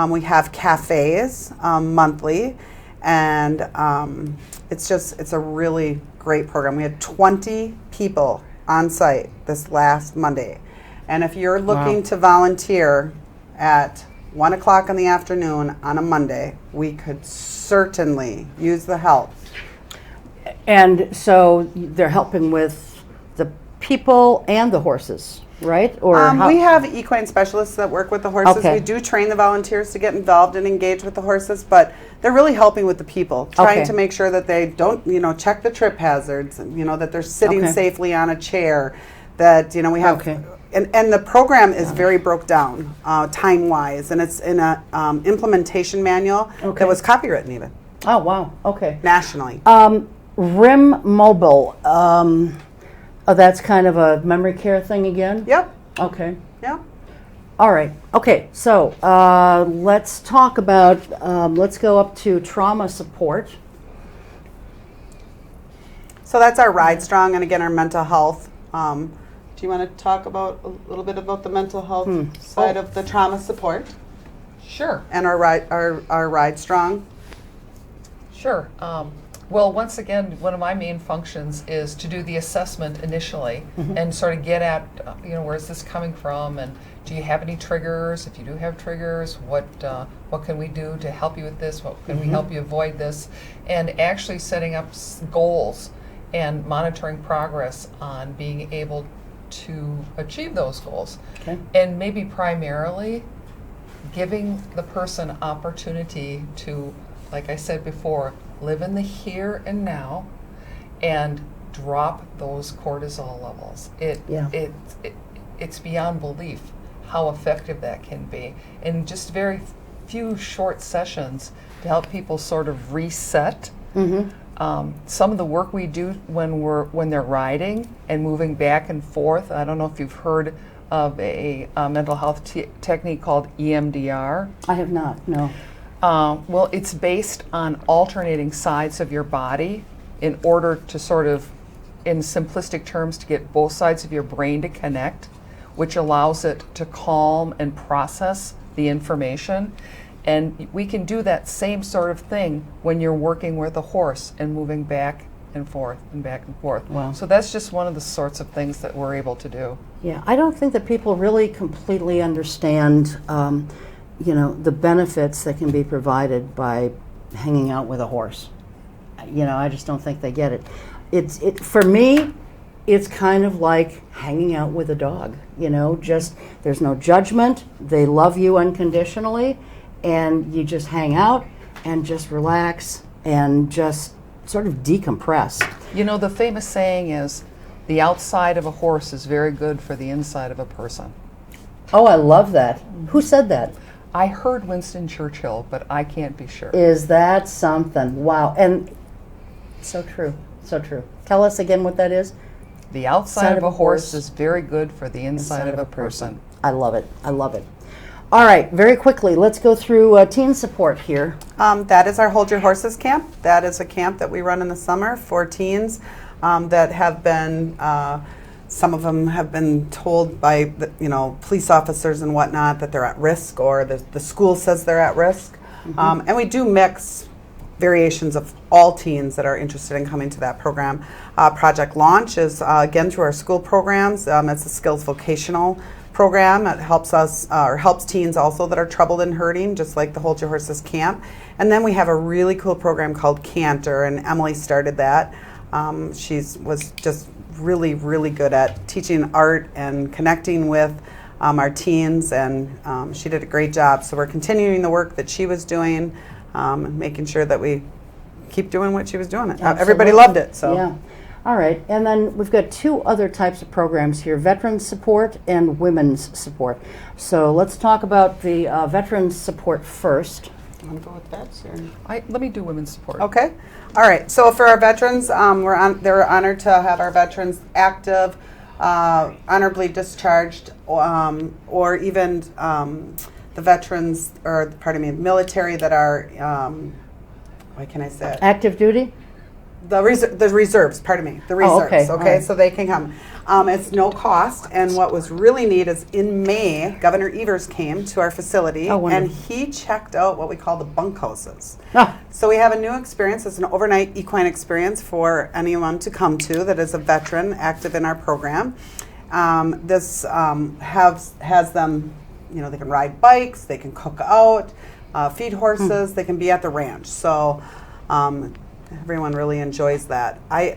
We have cafes monthly, and it's a really great program. We had 20 people on site this last Monday. And if you're looking to volunteer at 1 o'clock in the afternoon on a Monday, we could certainly use the help. And so they're helping with the people and the horses, right? Or we have equine specialists that work with the horses. Okay. We do train the volunteers to get involved and engage with the horses, but they're really helping with the people, trying to make sure that they don't, check the trip hazards, and, that they're sitting safely on a chair, that, we have... And the program is very broke down time-wise, and it's in a implementation manual that was copywritten even. Oh, wow. Okay. Nationally. RIM Mobile. That's kind of a memory care thing again? Yep. Okay. Yep. All right. Okay. So let's talk about, let's go up to trauma support. So that's our Ride Strong, and again, our mental health. Do you want to talk about a little bit about the mental health side of the trauma support? Sure. And our Ride Strong? Sure. Well, once again, one of my main functions is to do the assessment initially and sort of get at, where is this coming from, and do you have any triggers? If you do have triggers, what can we do to help you with this? What can we help you avoid this? And actually setting up goals and monitoring progress on being able to achieve those goals. Okay. And maybe primarily giving the person opportunity to, like I said before, live in the here and now and drop those cortisol levels. It's beyond belief how effective that can be. In just very few short sessions to help people sort of reset. Some of the work we do when they're riding and moving back and forth, I don't know if you've heard of a mental health technique called EMDR. I have not, no. Well, it's based on alternating sides of your body in order to sort of, in simplistic terms, to get both sides of your brain to connect, which allows it to calm and process the information. And we can do that same sort of thing when you're working with a horse and moving back and forth and back and forth. Wow. So that's just one of the sorts of things that we're able to do. Yeah, I don't think that people really completely understand, the benefits that can be provided by hanging out with a horse. I just don't think they get it. For me, it's kind of like hanging out with a dog. Just there's no judgment. They love you unconditionally. And you just hang out and just relax and just sort of decompress. The famous saying is, the outside of a horse is very good for the inside of a person. Oh, I love that. Who said that? I heard Winston Churchill, but I can't be sure. Is that something? Wow. And so true. So true. Tell us again what that is. The outside of a horse is very good for the inside of a person. I love it. I love it. All right, very quickly, let's go through teen support here. That is our Hold Your Horses camp. That is a camp that we run in the summer for teens that have been, some of them have been told by police officers and whatnot that they're at risk, or the school says they're at risk. And we do mix variations of all teens that are interested in coming to that program. Project Launch is, again, through our school programs. It's a skills vocational program. It helps us, or helps teens also that are troubled and hurting, just like the Hold Your Horses camp. And then we have a really cool program called Canter, and Emily started that. She was just really, really good at teaching art and connecting with our teens, and she did a great job. So we're continuing the work that she was doing, and making sure that we keep doing what she was doing. Everybody loved it. So. Yeah. All right. And then we've got two other types of programs here, veterans support and women's support. So let's talk about the veterans support first. I'll go with that, sir. Let me do women's support. Okay. All right. So for our veterans, they're honored to have our veterans active, honorably discharged, or even the veterans, or pardon me, military that are, why can I say it? Active duty? The reserves, pardon me, the reserves, okay, right. So they can come. It's no cost, and what was really neat is in May, Governor Evers came to our facility, and he checked out what we call the bunkhouses. So we have a new experience. It's an overnight equine experience for anyone to come to that is a veteran active in our program. This has them, they can ride bikes, they can cook out, feed horses, they can be at the ranch. So everyone really enjoys that. I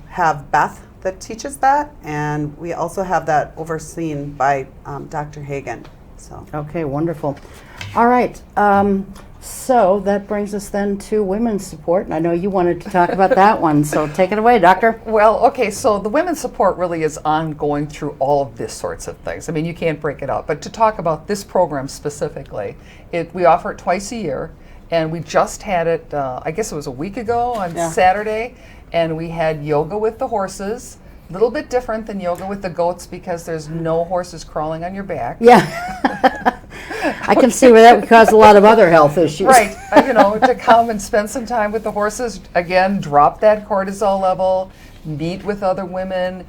have Beth that teaches that, and we also have that overseen by Dr. Hagen. So. Okay, wonderful. All right. So that brings us then to women's support, and I know you wanted to talk about that one, so take it away, Doctor. Well, okay, so the women's support really is ongoing through all of this sorts of things. I mean, you can't break it up, but to talk about this program specifically, we offer it twice a year, and we just had it, I guess it was a week ago on Saturday, and we had yoga with the horses. A little bit different than yoga with the goats because there's no horses crawling on your back. Yeah. I can see where that would cause a lot of other health issues. Right. To come and spend some time with the horses, again, drop that cortisol level, meet with other women,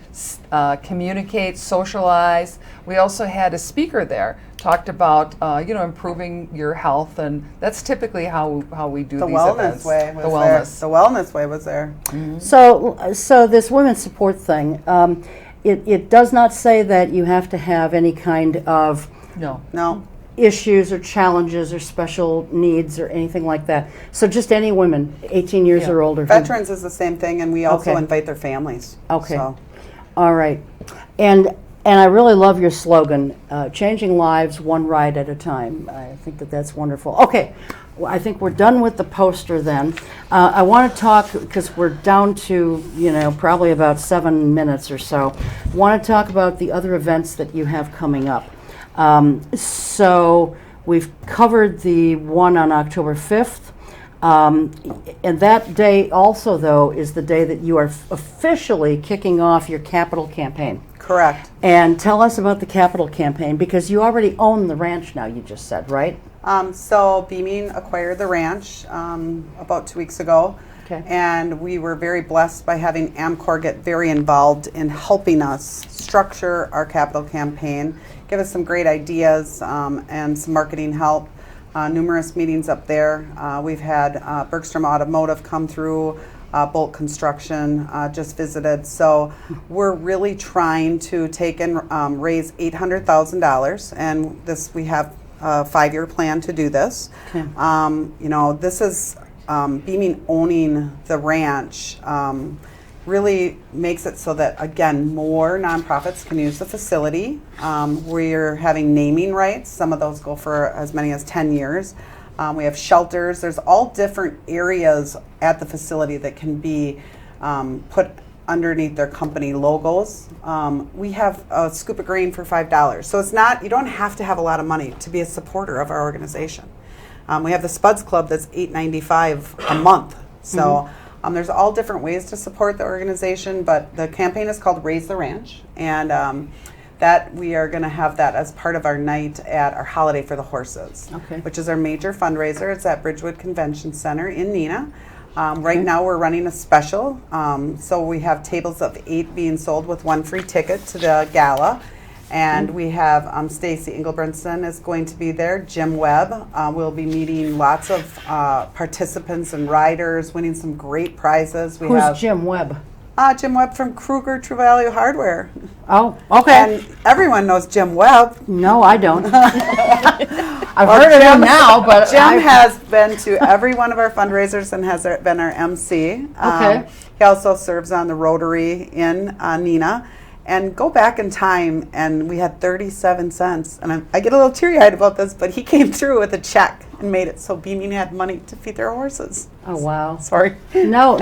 communicate, socialize. We also had a speaker there, talked about, improving your health, and that's typically how we do these events. The wellness way was there. Mm-hmm. So this women's support thing, it does not say that you have to have any kind of no issues or challenges or special needs or anything like that. So just any women, 18 years or older. Veterans is the same thing, and we also invite their families. Okay. So. All right. And I really love your slogan, changing lives one ride at a time. I think that's wonderful. Okay. Well, I think we're done with the poster then. I want to talk, because we're down to, probably about 7 minutes or so. I want to talk about the other events that you have coming up. So we've covered the one on October 5th. And that day also, though, is the day that you are officially kicking off your capital campaign. Correct. And tell us about the capital campaign, because you already own the ranch now, you just said, right? So Beaming acquired the ranch about 2 weeks ago. Okay. And we were very blessed by having AMCOR get very involved in helping us structure our capital campaign, give us some great ideas and some marketing help. Numerous meetings up there. We've had Bergstrom Automotive come through, Bolt Construction just visited. So we're really trying to take and raise $800,000, and we have a 5-year plan to do this. Okay. This is Beaming owning the ranch. Really makes it so that, again, more nonprofits can use the facility. We're having naming rights. Some of those go for as many as 10 years. We have shelters. There's all different areas at the facility that can be put underneath their company logos. We have a scoop of grain for $5. So it's not, you don't have to have a lot of money to be a supporter of our organization. We have the Spuds Club that's $8.95 a month. So there's all different ways to support the organization, but the campaign is called Raise the Ranch, and that we are going to have that as part of our night at our Holiday for the Horses, which is our major fundraiser. It's at Bridgewood Convention Center in Neenah. Right now we're running a special, so we have tables of 8 being sold with 1 free ticket to the gala. And we have Stacy Engelbranson is going to be there. Jim Webb will be meeting lots of participants and riders, winning some great prizes. Who's Jim Webb? Jim Webb from Kruger True Value Hardware. Oh, okay. And everyone knows Jim Webb. No, I don't. I've heard of him now, but Jim has been to every one of our fundraisers and has been our MC. Okay. He also serves on the Rotary in Neenah. And go back in time, and we had 37 cents. And I get a little teary-eyed about this, but he came through with a check and made it so Beaming had money to feed their horses. Oh, wow. Sorry. No,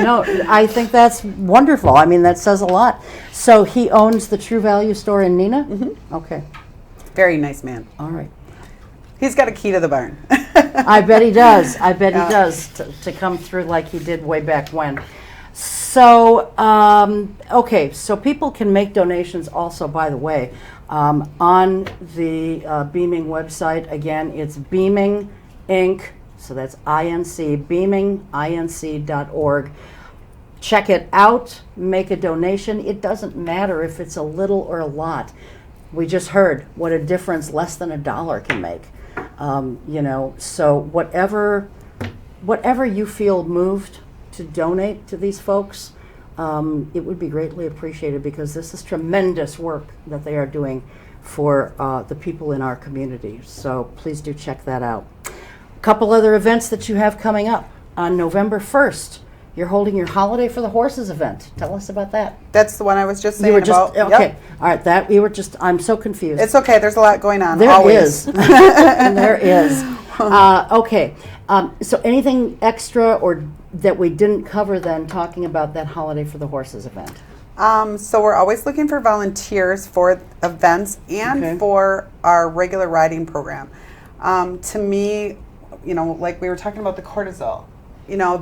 I think that's wonderful. I mean, that says a lot. So he owns the True Value store in Neenah? Mm-hmm. Okay. Very nice man. All right. He's got a key to the barn. I bet he does. I bet he does to come through like he did way back when. So, okay, so people can make donations also, by the way, on the Beaming website. Again, it's Beaming Inc., so that's INC, beaminginc.org. Check it out, make a donation. It doesn't matter if it's a little or a lot. We just heard what a difference less than $1 can make. So whatever you feel moved to donate to these folks, it would be greatly appreciated, because this is tremendous work that they are doing for the people in our community. So please do check that out. A couple other events that you have coming up. On November 1st, you're holding your Holiday for the Horses event. Tell us about that. That's the one I was just saying about. Okay. Yep. All right. I'm so confused. It's okay. There's a lot going on. There always. is. There is. Okay. So anything extra or that we didn't cover then, talking about that Holiday for the Horses event? So we're always looking for volunteers for events and for our regular riding program. To me, like we were talking about the cortisol,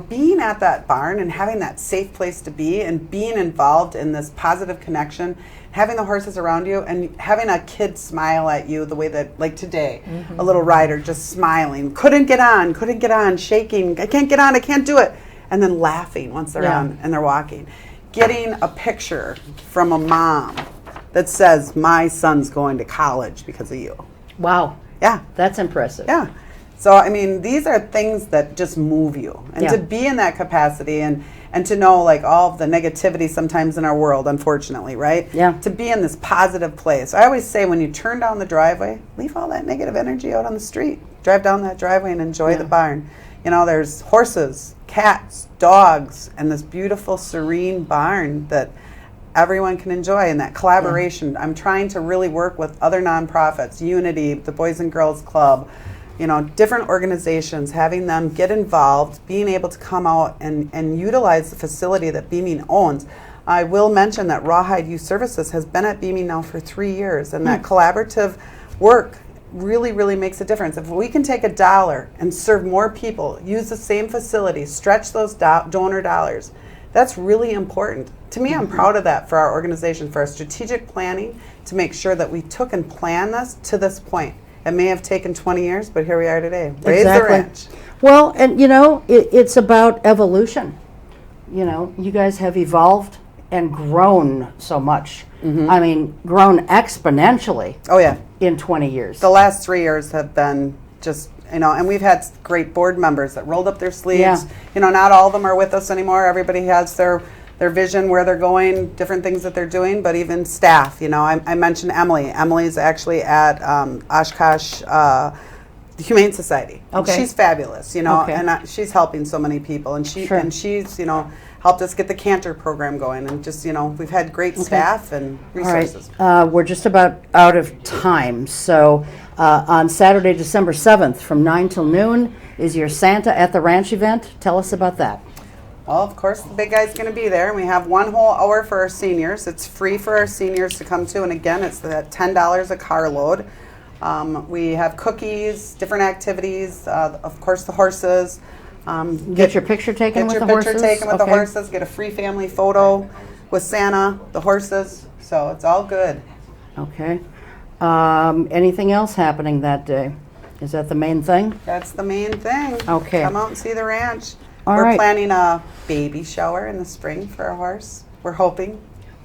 being at that barn and having that safe place to be and being involved in this positive connection, having the horses around you and having a kid smile at you the way that, like today, a little rider just smiling, couldn't get on, shaking, I can't get on, I can't do it, and then laughing once they're on and they're walking. Getting a picture from a mom that says, my son's going to college because of you. Wow. Yeah. That's impressive. Yeah. So, I mean, these are things that just move you. And to be in that capacity and to know, like, all of the negativity sometimes in our world, unfortunately, right? Yeah. To be in this positive place. I always say, when you turn down the driveway, leave all that negative energy out on the street. Drive down that driveway and enjoy the barn. There's horses, cats, dogs, and this beautiful, serene barn that everyone can enjoy, and that collaboration. Yeah. I'm trying to really work with other nonprofits, Unity, the Boys and Girls Club, different organizations, having them get involved, being able to come out and utilize the facility that Beaming owns. I will mention that Rawhide Youth Services has been at Beaming now for 3 years, and that collaborative work really, really makes a difference. If we can take $1 and serve more people, use the same facility, stretch those donor dollars, that's really important. To me, I'm proud of that for our organization, for our strategic planning, to make sure that we took and planned this to this point. It may have taken 20 years, but here we are today. Raise the ranch. Well, and it's about evolution. You guys have evolved and grown so much. Mm-hmm. I mean, grown exponentially. Oh, yeah. In 20 years. The last 3 years have been just, and we've had great board members that rolled up their sleeves. Yeah. Not all of them are with us anymore. Everybody has their vision, where they're going, different things that they're doing, but even staff. I mentioned Emily. Emily's actually at Oshkosh Humane Society. Okay. And she's fabulous, and she's helping so many people. And she's, helped us get the Canter program going. And just, we've had great staff and resources. All right. We're just about out of time. So on Saturday, December 7th from 9 till noon is your Santa at the Ranch event. Tell us about that. Well, of course, the big guy's going to be there. And we have 1 whole hour for our seniors. It's free for our seniors to come to. And again, it's that $10 a carload. We have cookies, different activities, of course, the horses. Get your picture taken with the horses? Get your picture taken with the horses. Get a free family photo with Santa, the horses. So it's all good. Okay. Anything else happening that day? Is that the main thing? That's the main thing. Okay. Come out and see the ranch. We're planning a baby shower in the spring for our horse. We're hoping.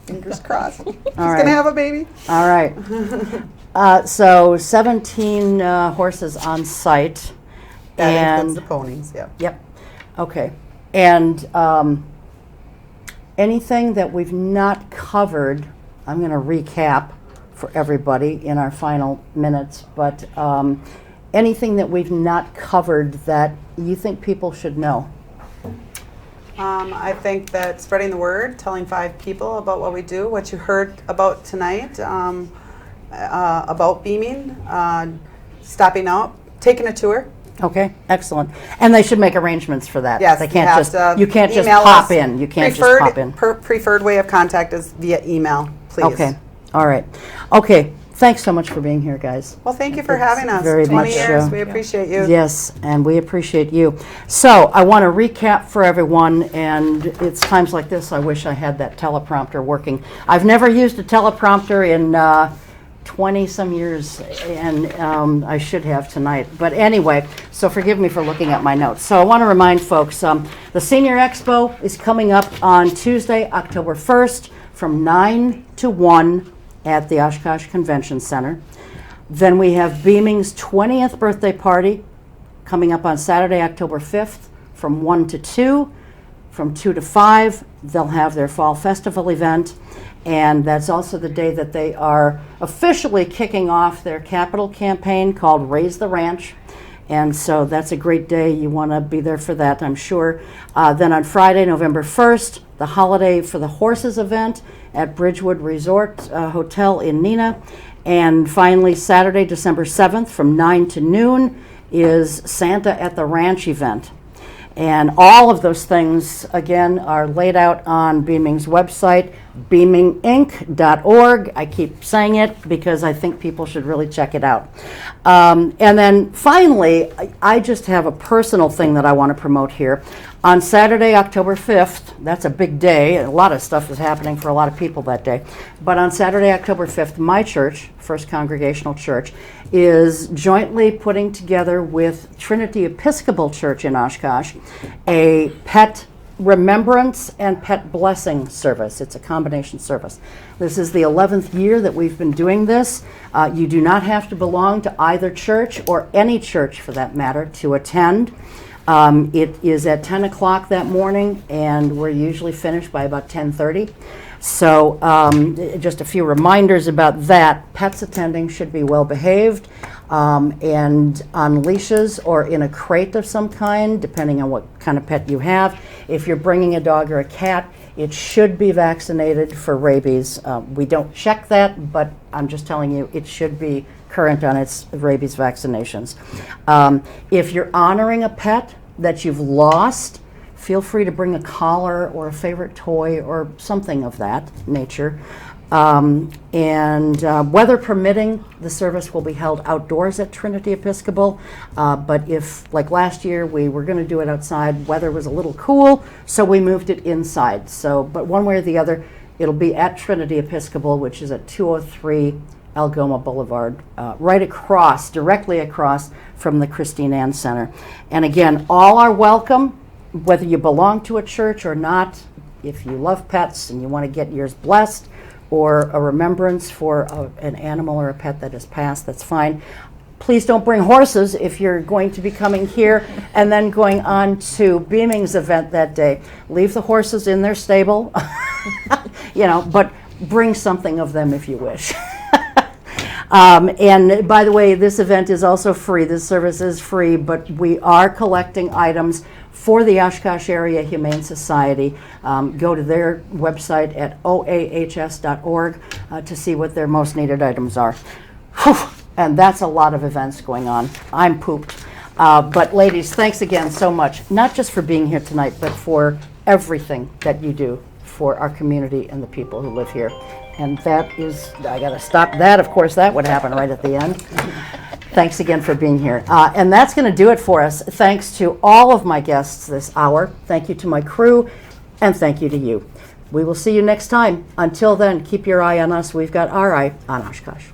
Fingers crossed. She's going to have a baby. All right. So 17 horses on site. That includes the ponies, yeah. Yep. Okay. And anything that we've not covered, I'm going to recap for everybody in our final minutes, but anything that we've not covered that you think people should know? I think that spreading the word, telling 5 people about what we do, what you heard about tonight, about beaming, stopping out, taking a tour. Okay, excellent. And they should make arrangements for that. Yes, they can't you can't just email pop us. in. You can't just pop in. Preferred way of contact is via email, please. Okay, all right. Okay, thanks so much for being here, guys. Well, thank you for having us. Very 20 much years, so. we appreciate you. Yes, and we appreciate you. So I want to recap for everyone, and it's times like this I wish I had that teleprompter working. I've never used a teleprompter in 20-some years, and I should have tonight. But anyway, so forgive me for looking at my notes. So I want to remind folks, the Senior Expo is coming up on Tuesday, October 1st from 9 to 1 at the Oshkosh Convention Center. Then we have Beaming's 20th birthday party coming up on Saturday, October 5th from 1 to 2. From 2 to 5, they'll have their Fall Festival event. And that's also the day that they are officially kicking off their capital campaign called Raise the Ranch. And so that's a great day. You want to be there for that, I'm sure. Then on Friday, November 1st, the Holiday for the Horses event at Bridgewood Resort Hotel in Neenah. And finally, Saturday, December 7th from 9 to noon is Santa at the Ranch event. And all of those things, again, are laid out on Beaming's website, beaminginc.org. I keep saying it because I think people should really check it out. And then finally, I just have a personal thing that I want to promote here. On Saturday, October 5th, that's a big day. A lot of stuff is happening for a lot of people that day. But on Saturday, October 5th, my church, First Congregational Church, is jointly putting together with Trinity Episcopal Church in Oshkosh a pet remembrance and pet blessing service. It's a combination service. This is the 11th year that we've been doing this. You do not have to belong to either church or any church for that matter to attend. It is at 10 o'clock that morning, and we're usually finished by about 10:30. So just a few reminders about that. Pets attending should be well behaved and on leashes or in a crate of some kind, depending on what kind of pet you have. If you're bringing a dog or a cat, it should be vaccinated for rabies. We don't check that, but I'm just telling you it should be current on its rabies vaccinations. If you're honoring a pet that you've lost, feel free to bring a collar or a favorite toy or something of that nature. Weather permitting, the service will be held outdoors at Trinity Episcopal. But if, like last year, we were going to do it outside, weather was a little cool, so we moved it inside. So, but one way or the other, it'll be at Trinity Episcopal, which is at 203 Algoma Boulevard, right across, directly across from the Christine Ann Center. And again, all are welcome, whether you belong to a church or not. If you love pets and you want to get yours blessed or a remembrance for an animal or a pet that has passed, that's fine. Please don't bring horses if you're going to be coming here and then going on to Beaming's event that day. Leave the horses in their stable, but bring something of them if you wish. And by the way, this event is also free. This service is free, but we are collecting items for the Oshkosh Area Humane Society. Go to their website at oahs.org to see what their most needed items are. Whew. And that's a lot of events going on. I'm pooped. But ladies, thanks again so much, not just for being here tonight, but for everything that you do for our community and the people who live here. And that is, I got to stop that. Of course, that would happen right at the end. Thanks again for being here. And that's going to do it for us. Thanks to all of my guests this hour. Thank you to my crew, and thank you to you. We will see you next time. Until then, keep your eye on us. We've got our eye on Oshkosh.